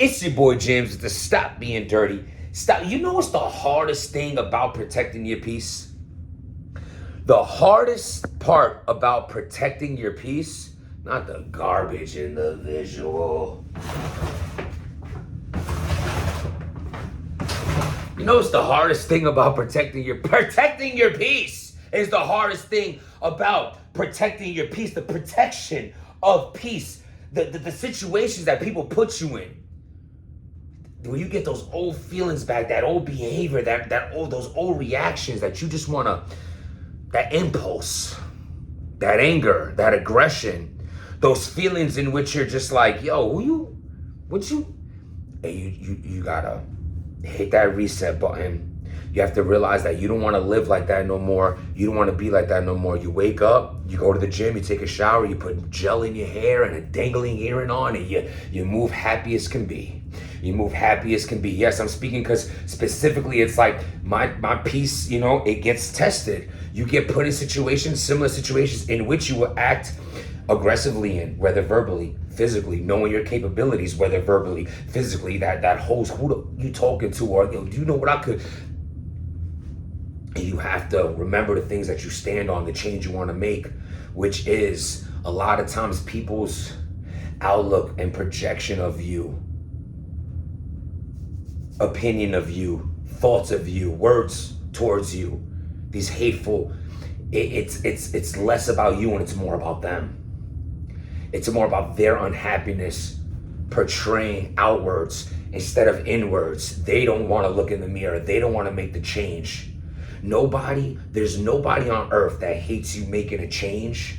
It's your boy James with the Stop Being Dirty. Stop. You know what's the hardest thing about protecting your peace? The hardest part about protecting your peace, not the garbage in the visual. You know what's the hardest thing about protecting your peace is the hardest thing about protecting your peace, the protection of peace, the situations that people put you in. When you get those old feelings back, that old behavior, those old reactions that you just wanna, that impulse, that anger, that aggression, those feelings in which you're just like, yo, hey, you gotta hit that reset button. You have to realize that you don't want to live like that no more. You don't want to be like that no more. You wake up, you go to the gym, you take a shower, you put gel in your hair and a dangling earring on, and you move happy as can be. You move happy as can be. Yes, I'm speaking because specifically it's like my peace, it gets tested. You get put in situations, similar situations in which you will act aggressively in, whether verbally, physically, knowing your capabilities, whether verbally, physically, that holds who you talking to, or do you know what I could. And you have to remember the things that you stand on, the change you want to make, which is a lot of times people's outlook and projection of you, opinion of you, thoughts of you, words towards you, these hateful, it's less about you and it's more about them. It's more about their unhappiness portraying outwards instead of inwards. They don't want to look in the mirror. They don't want to make the change. There's nobody on earth that hates you making a change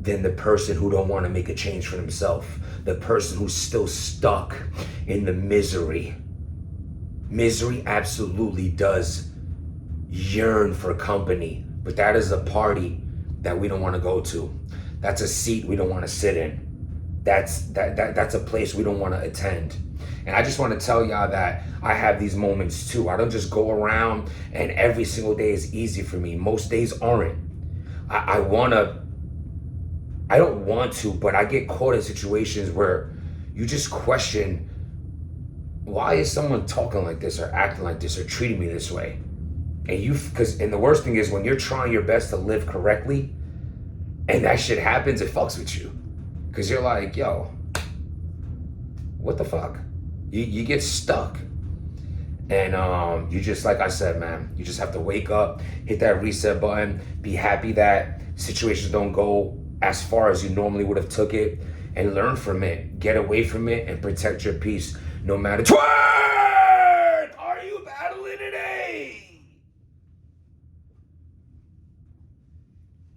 than the person who don't want to make a change for themselves. The person who's still stuck in the misery. Misery absolutely does yearn for company, but that is a party that we don't want to go to. That's a seat we don't want to sit in. That's a place we don't want to attend. And I just want to tell y'all that I have these moments too. I don't just go around and every single day is easy for me. Most days aren't. I don't want to, but I get caught in situations where you just question, why is someone talking like this or acting like this or treating me this way? And the worst thing is when you're trying your best to live correctly and that shit happens, it fucks with you. Cause you're like, yo, what the fuck? You get stuck. And you just, like I said, man, you just have to wake up, hit that reset button, be happy that situations don't go as far as you normally would have took it, and learn from it, get away from it, and protect your peace no matter. Twerk! Are you battling today?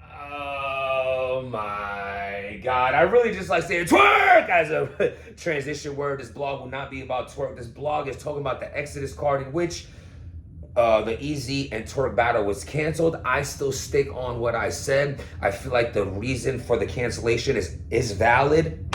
Oh my God, I really just like saying twerk as a transition word. This blog will not be about twerk. This blog is talking about the Exodus card in which the EZ and Twerk battle was canceled. I still stick on what I said. I feel like the reason for the cancellation is valid.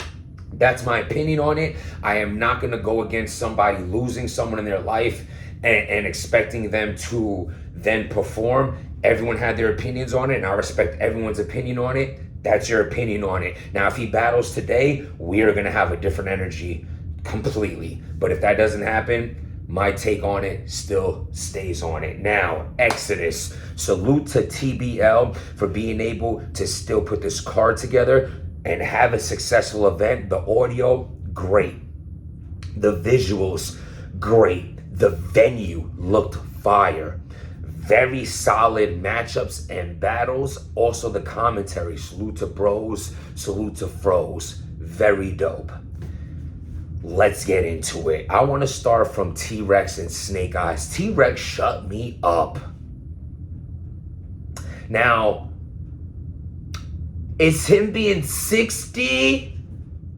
That's my opinion on it. I am not going to go against somebody losing someone in their life and expecting them to then perform. Everyone had their opinions on it, and I respect everyone's opinion on it. That's your opinion on it. Now, if he battles today, we are going to have a different energy completely. But if that doesn't happen, my take on it still stays on it. Now, Exodus. Salute to TBL for being able to still put this card together and have a successful event. The audio, great. The visuals, great. The venue looked fire. Very solid matchups and battles. Also the commentary. Salute to bros, salute to fros. Very dope. Let's get into it. I want to start from T-Rex and Snake Eyes. T-Rex shut me up. Now, is him being 60?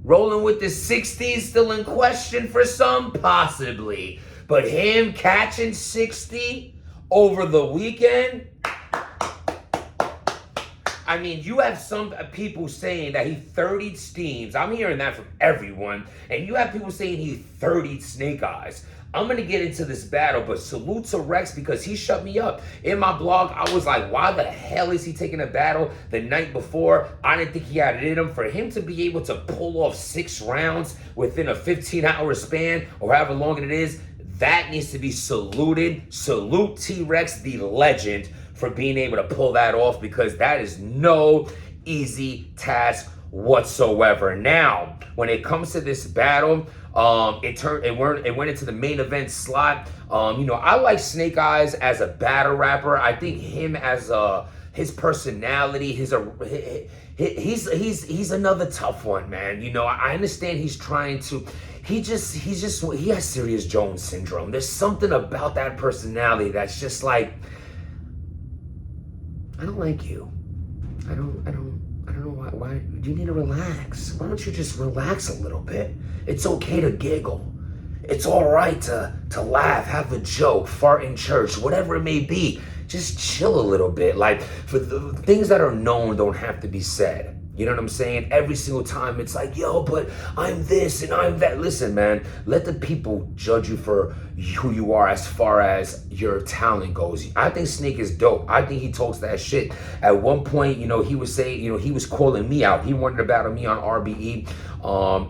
Rolling with the 60s still in question for some? Possibly. But him catching 60 over the weekend? I mean, you have some people saying that he 30'd Steams. I'm hearing that from everyone. And you have people saying he 30'd Snake Eyes. I'm going to get into this battle, but salute to Rex because he shut me up. In my blog, I was like, why the hell is he taking a battle the night before? I didn't think he had it in him. For him to be able to pull off 6 rounds within a 15-hour span or however long it is, that needs to be saluted. Salute T-Rex, the legend, for being able to pull that off because that is no easy task whatsoever. Now, when it comes to this battle, it went into the main event slot. I like Snake Eyes as a battle rapper. I think him as his personality, he's another tough one, man. I understand he's trying to. He has Serious Jones syndrome. There's something about that personality that's just like, I don't like you. I don't know why you need to relax. Why don't you just relax a little bit? It's okay to giggle. It's all right to laugh, have a joke, fart in church, whatever it may be. Just chill a little bit. Like, for the things that are known don't have to be said. You know what I'm saying? Every single time it's like, yo, but I'm this and I'm that. Listen, man, let the people judge you for who you are as far as your talent goes. I think Snake is dope. I think he talks that shit. At one point, he was saying, he was calling me out. He wanted to battle me on RBE.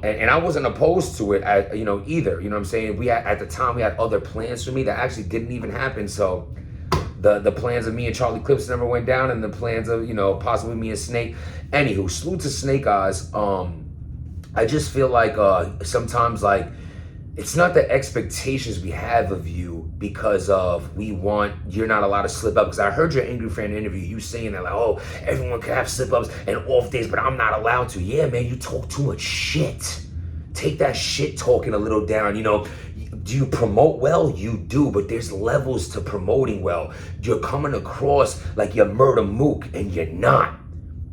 And I wasn't opposed to it, either. You know what I'm saying? At the time, we had other plans for me that actually didn't even happen. So the plans of me and Charlie Clips never went down, and the plans of, possibly me and Snake. Anywho, salute to Snake Eyes. I just feel like sometimes, like, it's not the expectations we have of you because of you're not allowed to slip up. Because I heard your Angry Fan interview, you saying that, like, oh, everyone can have slip ups and off days, but I'm not allowed to. Yeah, man, you talk too much shit. Take that shit talking a little down. Do you promote well? You do, but there's levels to promoting well. You're coming across like you're Murder Mook, and you're not.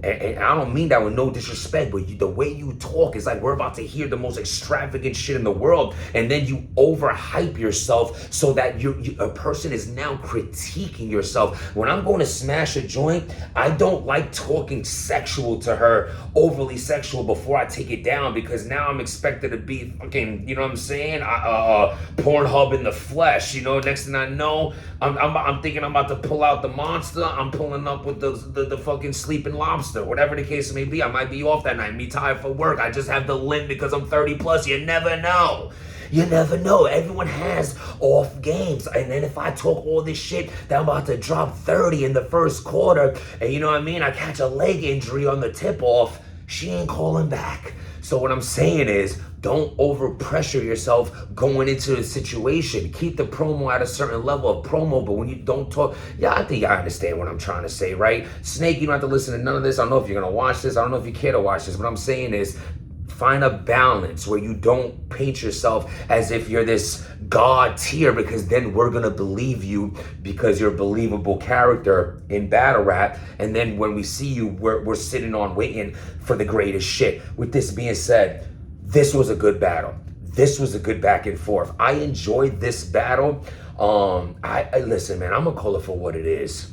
And I don't mean that with no disrespect, but the way you talk is like we're about to hear the most extravagant shit in the world, and then you overhype yourself so that a person is now critiquing yourself. When I'm going to smash a joint, I don't like talking sexual to her, overly sexual, before I take it down, because now I'm expected to be fucking, you know what I'm saying? Pornhub in the flesh. Next thing I know, I'm thinking I'm about to pull out the monster. I'm pulling up with the fucking sleeping lobster. Whatever the case may be, I might be off that night, me tired for work. I just have the limp because I'm 30 plus. You never know. You never know. Everyone has off games. And then if I talk all this shit that I'm about to drop 30 in the first quarter, and you know what I mean, I catch a leg injury on the tip off, she ain't calling back. So what I'm saying is, don't overpressure yourself going into a situation. Keep the promo at a certain level of promo, but when you don't talk, I think I understand what I'm trying to say, right? Snake, you don't have to listen to none of this. I don't know if you're gonna watch this. I don't know if you care to watch this. What I'm saying is, find a balance where you don't paint yourself as if you're this god tier, because then we're gonna believe you because you're a believable character in battle rap. And then when we see you, we're sitting on waiting for the greatest shit. With this being said, this was a good battle. This was a good back and forth. I enjoyed this battle. I listen, man, I'm gonna call it for what it is.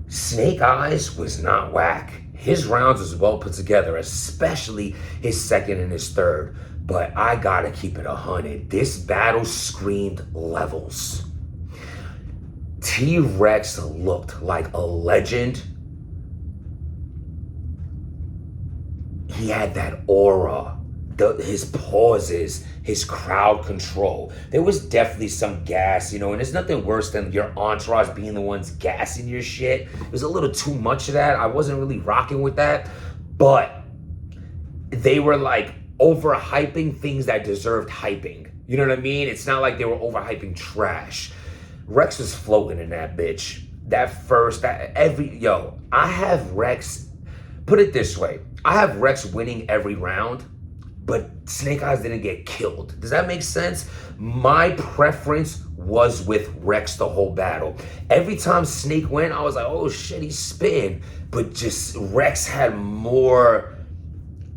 Snake Eyes was not whack. His rounds was well put together, especially his second and his third. But I gotta keep it 100. This battle screamed levels. T-Rex looked like a legend. He had that aura, his pauses, his crowd control. There was definitely some gas, and there's nothing worse than your entourage being the ones gassing your shit. It was a little too much of that. I wasn't really rocking with that, but they were like overhyping things that deserved hyping. You know what I mean? It's not like they were overhyping trash. Rex was floating in that bitch. I have Rex, put it this way, I have Rex winning every round, but Snake Eyes didn't get killed. Does that make sense? My preference was with Rex the whole battle. Every time Snake went, I was like, oh shit, he's spitting. But just Rex had more,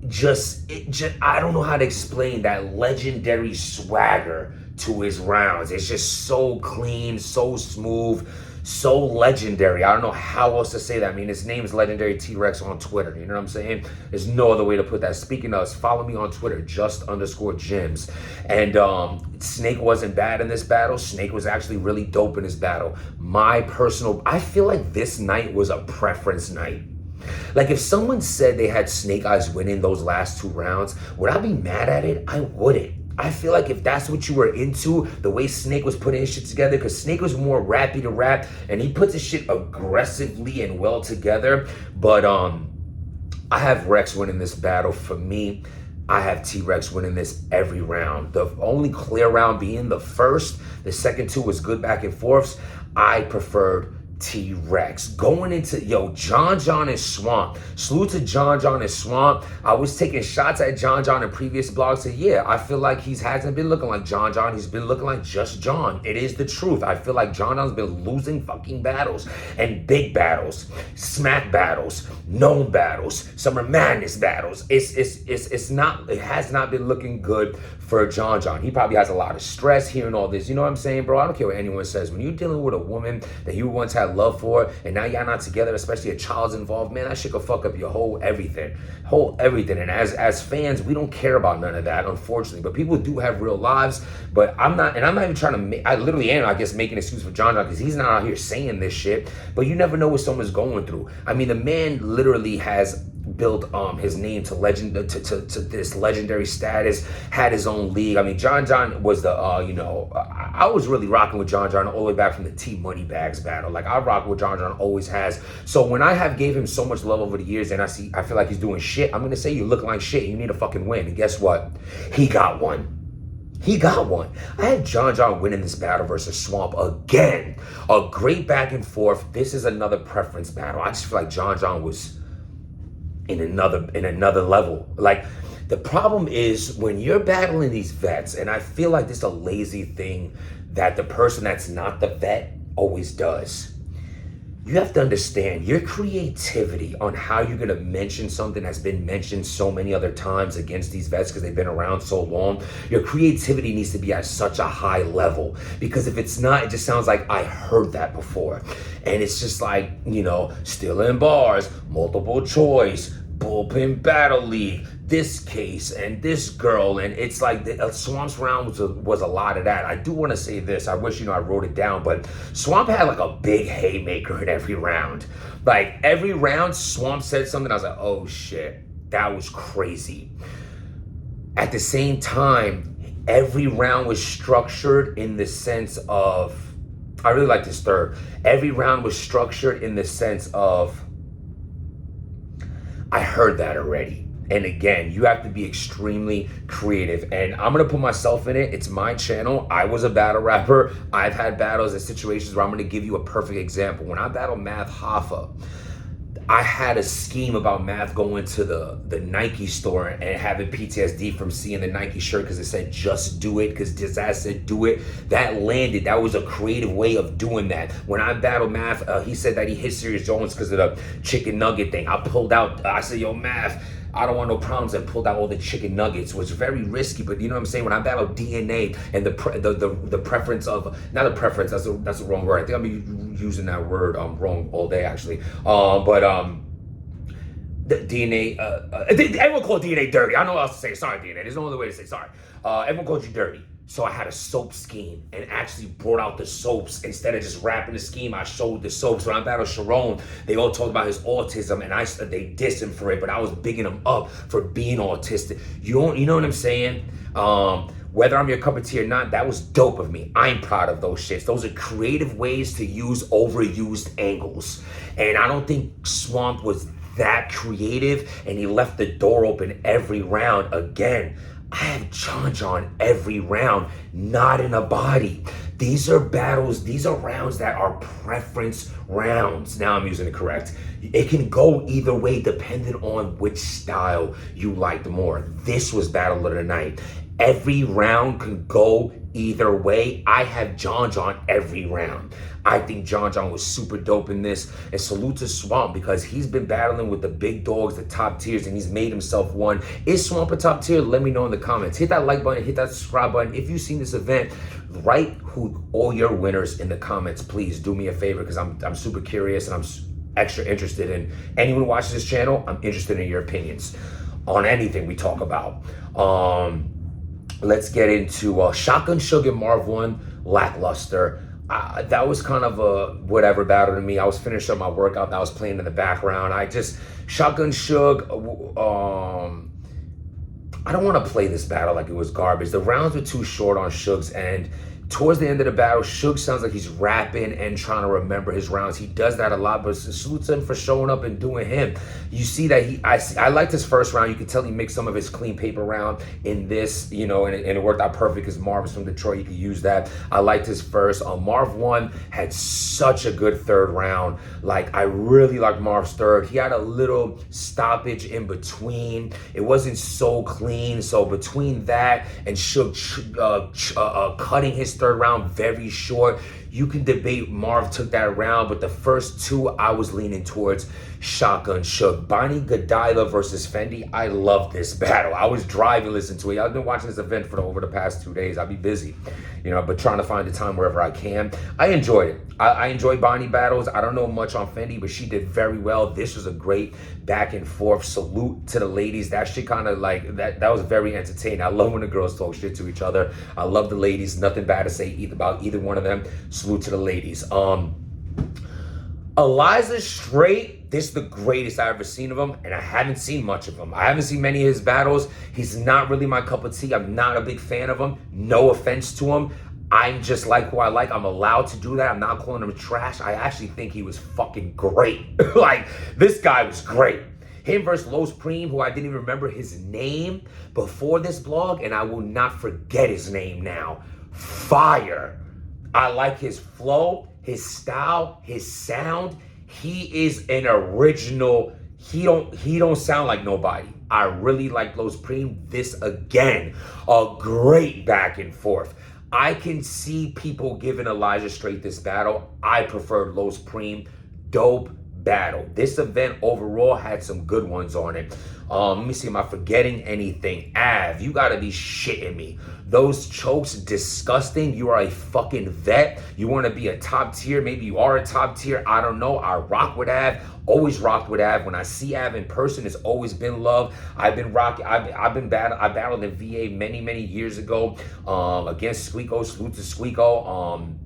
I don't know how to explain that legendary swagger to his rounds. It's just so clean, so smooth, so legendary. I don't know how else to say that. I mean, his name is Legendary T-Rex on Twitter. You know what I'm saying? There's no other way to put that. Speaking of, follow me on Twitter, just_Jims. And Snake wasn't bad in this battle. Snake was actually really dope in this battle. I feel like this night was a preference night. Like, if someone said they had Snake Eyes winning those last 2 rounds, would I be mad at it? I wouldn't. I feel like if that's what you were into, the way Snake was putting his shit together, because Snake was more rappy to rap, and he puts his shit aggressively and well together. But I have Rex winning this battle. For me, I have T-Rex winning this every round. The only clear round being the first. The second 2 was good back and forths. I preferred T-Rex. Going into, John and Swamp. Salute to John and Swamp. I was taking shots at John in previous blogs. So yeah, I feel like he hasn't been looking like John. He's been looking like just John. It is the truth. I feel like John's been losing fucking battles, and big battles, smack battles, known battles, Summer Madness battles. It has not been looking good for John. He probably has a lot of stress hearing all this. You know what I'm saying, bro? I don't care what anyone says. When you're dealing with a woman that you once had love for, and now y'all not together, especially a child's involved, man, that shit could fuck up your whole everything. And as fans, we don't care about none of that, unfortunately. But people do have real lives. But I'm not even trying to make, I literally am, I guess, making an excuse for John because he's not out here saying this shit. But you never know what someone's going through. I mean, the man literally has built his name to this legendary status, had his own league. I mean, John was the I was really rocking with John all the way back from the T Money Bags battle. Like, I rock with John always has. So when I have gave him so much love over the years, and I feel like he's doing shit, I'm gonna say you look like shit. You need a fucking win. And guess what? He got one. I had John winning this battle versus Swamp again. A great back and forth. This is another preference battle. I just feel like John was in another level. Like, the problem is when you're battling these vets, and I feel like this is a lazy thing that the person that's not the vet always does. You have to understand your creativity on how you're gonna mention something that's been mentioned so many other times against these vets because they've been around so long. Your creativity needs to be at such a high level, because if it's not, it just sounds like I heard that before. And it's just like, stealing bars, multiple choice, bullpen battle league, this case and this girl, and it's like the Swamp's round was a lot of that. I do want to say this. I wish I wrote it down, but Swamp had like a big haymaker in every round. Like, every round, Swamp said something. I was like, oh shit, that was crazy. At the same time, every round was structured in the sense of, I really like this third. Every round was structured in the sense of, I heard that already. And again, you have to be extremely creative. And I'm gonna put myself in it. It's my channel. I was a battle rapper. I've had battles and situations where I'm gonna give you a perfect example. When I battled Math Hoffa, I had a scheme about Math going to the Nike store and having PTSD from seeing the Nike shirt because it said just do it, because Dizaz said do it. That landed. That was a creative way of doing that. When I battled Math, he said that he hit Serious Jones because of the chicken nugget thing. I pulled out, I said, yo, Math, I don't want no problems, and pulled out all the chicken nuggets, which was very risky. But you know what I'm saying? When I battled DNA and the preference of, not the preference, that's the wrong word. I think I'm using that word wrong all day actually. The DNA, everyone called DNA dirty. I know what else to say. Sorry, DNA. There's no other way to say sorry. Everyone called you dirty. So I had a soap scheme and actually brought out the soaps. Instead of just rapping the scheme, I showed the soaps. When I battled Sharon, they all talked about his autism, and they dissed him for it, but I was bigging him up for being autistic. You know what I'm saying? Whether I'm your cup of tea or not, that was dope of me. I'm proud of those shits. Those are creative ways to use overused angles. And I don't think Swamp was that creative, and he left the door open every round. Again, I have John every round, not in a body. These are battles, these are rounds that are preference rounds. Now I'm using it correct. It can go either way depending on which style you liked more. This was battle of the night. Every round can go either way. I have John every round. I think John was super dope in this. And salute to Swamp, because he's been battling with the big dogs, the top tiers, and he's made himself one. Is Swamp a top tier? Let me know in the comments. Hit that like button, hit that subscribe button. If you've seen this event, Write who all your winners in the comments, please. Do me a favor, because I'm super curious and I'm extra interested in anyone who watches this channel. I'm interested in your opinions on anything we talk about. Let's get into Shotgun Suge and Marv 1, lackluster. That was kind of a whatever battle to me. I was finishing up my workout and I was playing in the background. Shotgun Suge, I don't want to play this battle like it was garbage. The rounds were too short on Suge's end. Towards the end of the battle, Suge sounds like he's rapping and trying to remember his rounds. He does that a lot, but salute to him for showing up and doing him. You see that I liked his first round. You could tell he mixed some of his clean paper round in this, you know, and it worked out perfect because Marv is from Detroit. You could use that. I liked his first. Marv 1 had such a good third round. Like, I really liked Marv's third. He had a little stoppage in between. It wasn't so clean. So between that and Suge cutting his third round very short, you can debate Marv took that round, but the first two I was leaning towards Shotgun Suge. Bonnie Godiva versus Fendi. I love this battle. I was driving, listening to it. I've been watching this event for over the past 2 days. I'll be busy, you know, but trying to find the time wherever I can. I enjoyed it. I enjoy Bonnie battles. I don't know much on Fendi, but she did very well. This was a great back and forth. Salute to the ladies. That shit kind of like, that was very entertaining. I love when the girls talk shit to each other. I love the ladies. Nothing bad to say about either one of them. Salute to the ladies. Eliza Straight, this is the greatest I've ever seen of him, and I haven't seen much of him. I haven't seen many of his battles. He's not really my cup of tea. I'm not a big fan of him. No offense to him. I'm just like who I like. I'm allowed to do that. I'm not calling him trash. I actually think he was fucking great. Like, this guy was great. Him versus Los Preem, who I didn't even remember his name before this blog, and I will not forget his name now. Fire. I like his flow, his style, his sound. He is an original. He don't sound like nobody. I really like Los Preem. This again, a great back and forth. I can see people giving Elijah Straight this battle. I preferred Los Preem. Dope battle. This event overall had some good ones on it. Let me see, am I forgetting anything? Av, you gotta be shitting me. Those chokes, disgusting. You are a fucking vet. You want to be a top tier. Maybe you are a top tier. I don't know. I rock with Av. Always rocked with Av. When I see Av in person, it's always been love. I've been rocking. I battled in VA many years ago against Squeako. Salute to Squeako.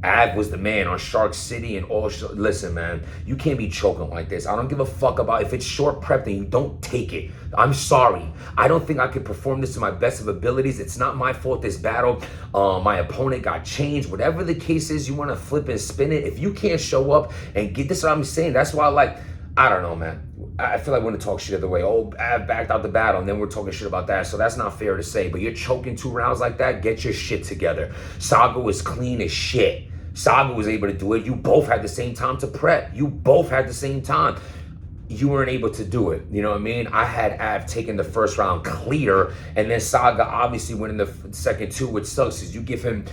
Av was the man on Shark City and all. Listen, man, you can't be choking like this. I don't give a fuck about if it's short prep, then you don't take it. I'm sorry. I don't think I could perform this to my best of abilities. It's not my fault this battle. My opponent got changed. Whatever the case is, you want to flip and spin it. If you can't show up and get this, is what I'm saying. That's why I don't know, man. I feel like we're going to talk shit the way. Oh, Av backed out the battle, and then we're talking shit about that. So that's not fair to say. But you're choking 2 rounds like that, get your shit together. Saga was clean as shit. Saga was able to do it. You both had the same time to prep. You both had the same time. You weren't able to do it. You know what I mean? I had Av taking the first round clear, and then Saga obviously winning the second 2, which sucks because you give him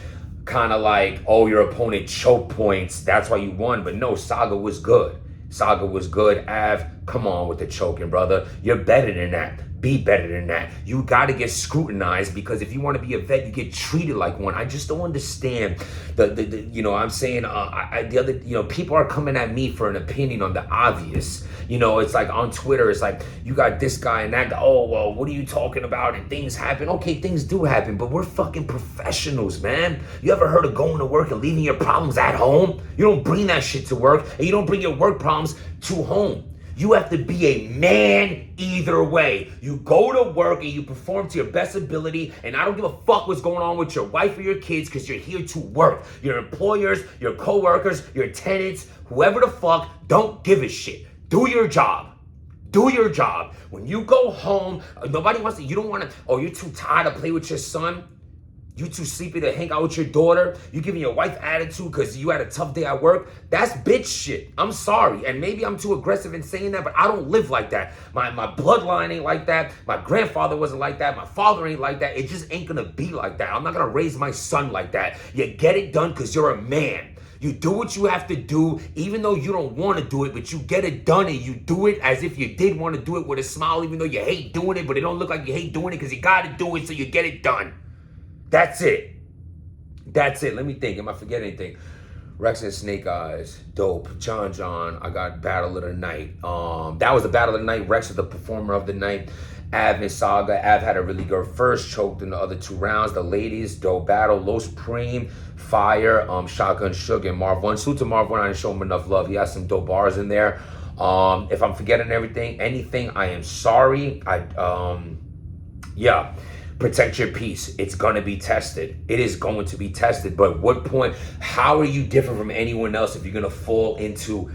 kind of like, oh, your opponent choke points. That's why you won. But no, Saga was good. Saga was good. Av, come on with the choking, brother. You're better than that. Be better than that. You got to get scrutinized, because if you want to be a vet, you get treated like one. I just don't understand the you know, I'm saying the other, you know, people are coming at me for an opinion on the obvious. You know, it's like on Twitter, it's like, you got this guy and that guy. Oh, well, what are you talking about? And things happen. Okay, things do happen, but we're fucking professionals, man. You ever heard of going to work and leaving your problems at home? You don't bring that shit to work, and you don't bring your work problems to home. You have to be a man either way. You go to work and you perform to your best ability, and I don't give a fuck what's going on with your wife or your kids, because you're here to work. Your employers, your coworkers, your tenants, whoever the fuck, don't give a shit. Do your job. Do your job. When you go home, nobody wants to, you don't want to, oh, you're too tired to play with your son. You too sleepy to hang out with your daughter. You giving your wife attitude because you had a tough day at work. That's bitch shit. I'm sorry. And maybe I'm too aggressive in saying that, but I don't live like that. My bloodline ain't like that. My grandfather wasn't like that. My father ain't like that. It just ain't going to be like that. I'm not going to raise my son like that. You get it done because you're a man. You do what you have to do, even though you don't want to do it, but you get it done, and you do it as if you did want to do it with a smile, even though you hate doing it, but it don't look like you hate doing it because you got to do it, so you get it done. That's it. That's it. Let me think. Am I forgetting anything? Rex and Snake Eyes, dope. John, I got Battle of the Night. That was the Battle of the Night. Rex was the performer of the night. Av and Saga. Av had a really good first, choked in the other 2 rounds. The ladies, dope battle. Los Supreme, fire. Shotgun Sugar and Marv 1. Salute to Marv 1. I didn't show him enough love. He has some dope bars in there. If I'm forgetting anything, I am sorry. Yeah. Protect your peace. It's going to be tested. It is going to be tested. But what point, how are you different from anyone else if you're going to fall into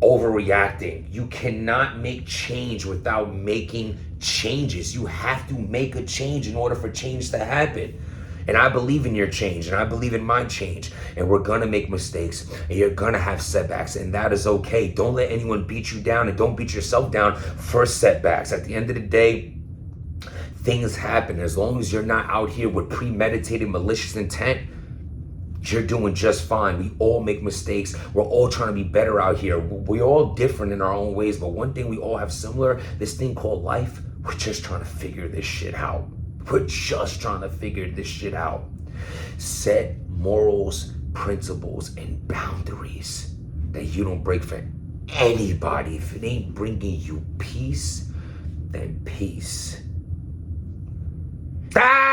overreacting? You cannot make change without making changes. You have to make a change in order for change to happen. And I believe in your change, and I believe in my change. And we're going to make mistakes, and you're going to have setbacks, and that is okay. Don't let anyone beat you down, and don't beat yourself down for setbacks. At the end of the day, things happen. As long as you're not out here with premeditated, malicious intent, you're doing just fine. We all make mistakes. We're all trying to be better out here. We're all different in our own ways, but one thing we all have similar, this thing called life, we're just trying to figure this shit out. We're just trying to figure this shit out. Set morals, principles, and boundaries that you don't break for anybody. If it ain't bringing you peace, then peace. Ah!